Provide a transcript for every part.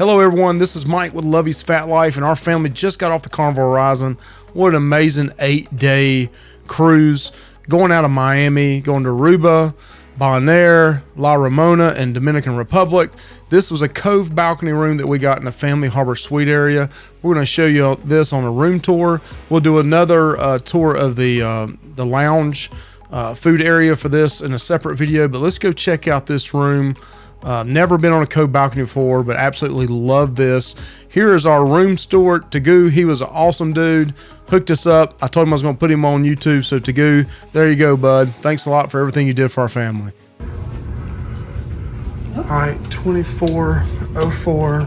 Hello everyone, this is Mike with Lovey's Fat Life, and our family just got off the Carnival Horizon. What an amazing 8-day cruise, going out of Miami, going to Aruba, Bonaire, La Ramona, and Dominican Republic. This was a cove balcony room that we got in the Family Harbor Suite area. We're going to show you this on a room tour. We'll do another tour of the lounge food area for this in a separate video, but let's go check out this room. Never been on a cove balcony before, but absolutely love this. Here is our room steward, Tagoo. He was an awesome dude. Hooked us up. I told him I was going to put him on YouTube. So Tagoo, there you go, bud. Thanks a lot for everything you did for our family. All right, 2404.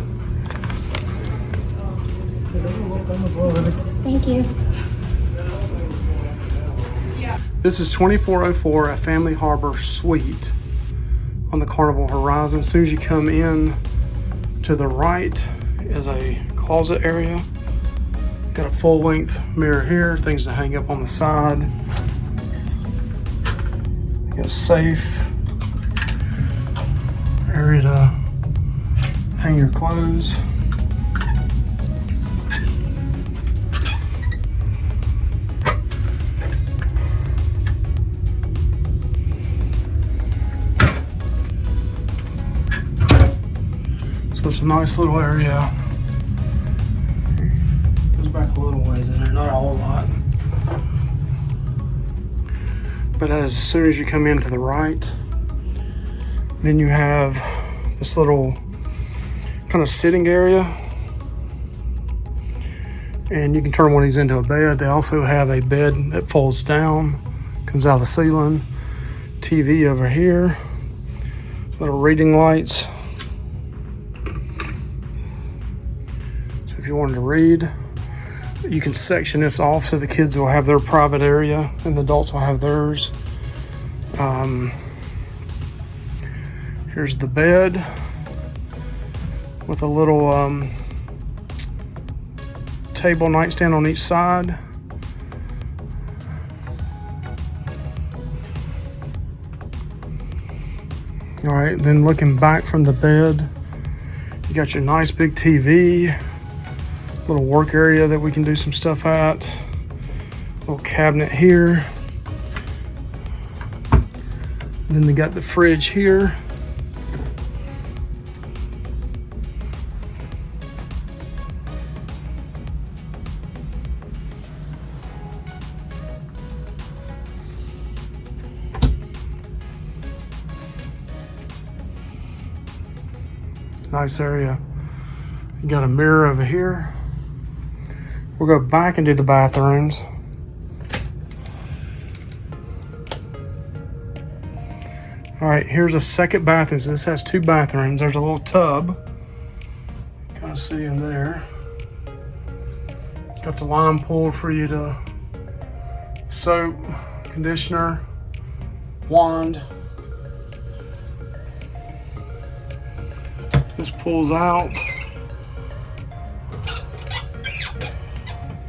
Thank you. This is 2404, a Family Harbor Suite on the Carnival Horizon. As soon as you come in, to the right is a closet area. Got a full length mirror here, things to hang up on the side. You got a safe area to hang your clothes. So it's a nice little area. Goes back a little ways in there, not a whole lot. But as soon as you come in to the right, then you have this little kind of sitting area. And you can turn one of these into a bed. They also have a bed that folds down, comes out of the ceiling. TV over here. Little reading lights. If you wanted to read, you can section this off so the kids will have their private area and the adults will have theirs. Here's the bed with a little table nightstand on each side. All right, then looking back from the bed, you got your nice big TV. Little work area that we can do some stuff at. Little cabinet here. Then they got the fridge here. Nice area. You got a mirror over here. We'll go back and do the bathrooms. All right, here's a second bathroom. So this has two bathrooms. There's a little tub. Kind of see in there. Got the line pulled for you to soap, conditioner, wand. This pulls out.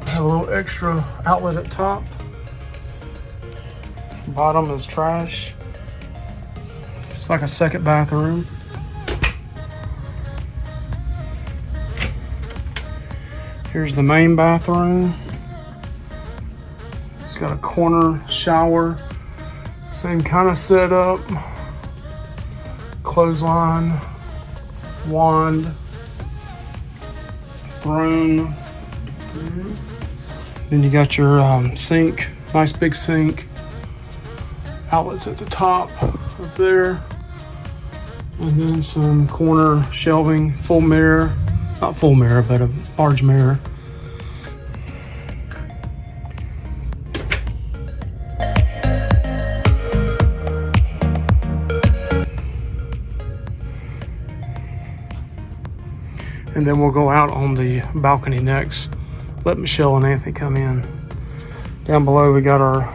Have a little extra outlet at top. Bottom is trash. It's just like a second bathroom. Here's the main bathroom. It's got a corner shower. Same kind of setup. Clothesline, wand, throne. Then you got your sink, nice big sink. Outlets at the top up there. And then some corner shelving, full mirror. Not full mirror, but a large mirror. And then we'll go out on the balcony next. Let Michelle and Anthony come in. Down below we got our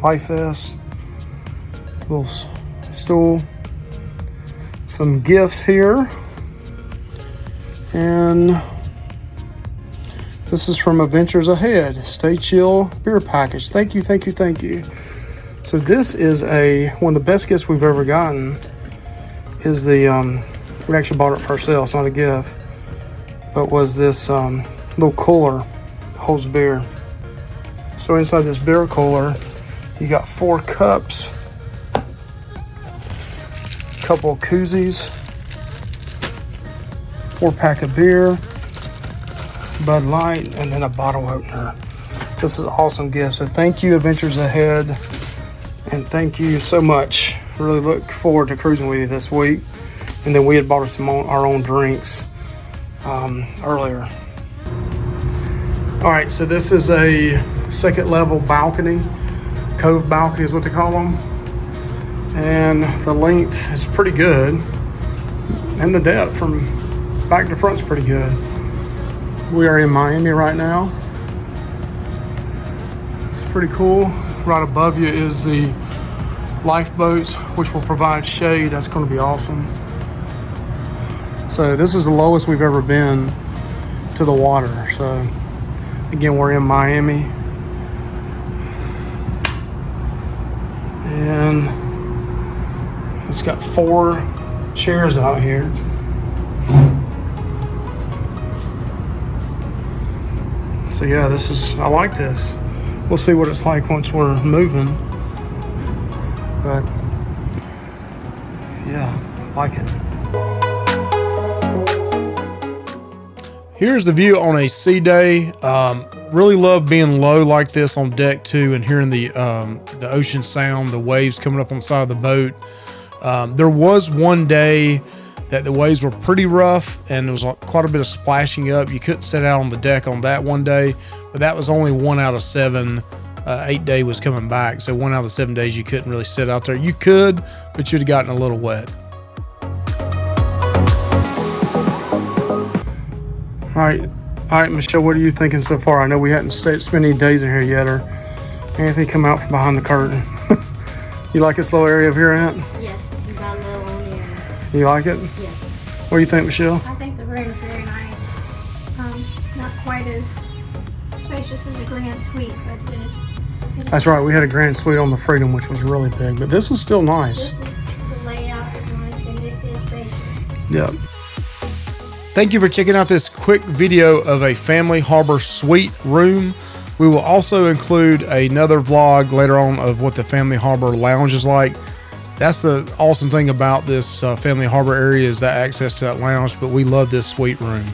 life vest, little stool, some gifts here, and this is from Adventures Ahead. Stay chill beer package. Thank you, thank you, thank you. So this is one of the best gifts we've ever gotten. Is the we actually bought it for ourselves, not a gift. but was this little cooler that holds beer. So inside this beer cooler, you got 4 cups, a couple of koozies, 4-pack of beer, Bud Light, and then a bottle opener. This is an awesome gift. So thank you, Adventures Ahead, and thank you so much. Really look forward to cruising with you this week. And then we had bought us our own drinks earlier. All right, so this is a 2nd level balcony. Cove balcony is what they call them. And the length is pretty good. And the depth from back to front's pretty good. We are in Miami right now. It's pretty cool. Right above you is the lifeboats, which will provide shade. That's going to be awesome. So this is the lowest we've ever been to the water. So again, we're in Miami. And it's got 4 chairs out here. So yeah, I like this. We'll see what it's like once we're moving. But yeah, I like it. Here's the view on a sea day. Really love being low like this on deck 2 and hearing the ocean sound, the waves coming up on the side of the boat. There was one day that the waves were pretty rough and there was quite a bit of splashing up. You couldn't sit out on the deck on that one day, but that was only 1 out of 7. 8 day was coming back, so 1 out of the 7 days you couldn't really sit out there. You could, but you'd have gotten a little wet. All right, Michelle, what are you thinking so far? I know we hadn't spent any days in here yet, or anything come out from behind the curtain. You like this little area of here, Aunt? Yes, it's got a little on the area. You like it? Yes. What do you think, Michelle? I think the room is very nice. Not quite as spacious as a grand suite, but it is. That's right. We had a grand suite on the Freedom, which was really big, but this is still nice. The layout is nice and it is spacious. Yep. Thank you for checking out this quick video of a family harbor suite room. We will also include another vlog later on of what the family harbor lounge is like. That's the awesome thing about this family harbor area, is that access to that lounge, but we love this suite room.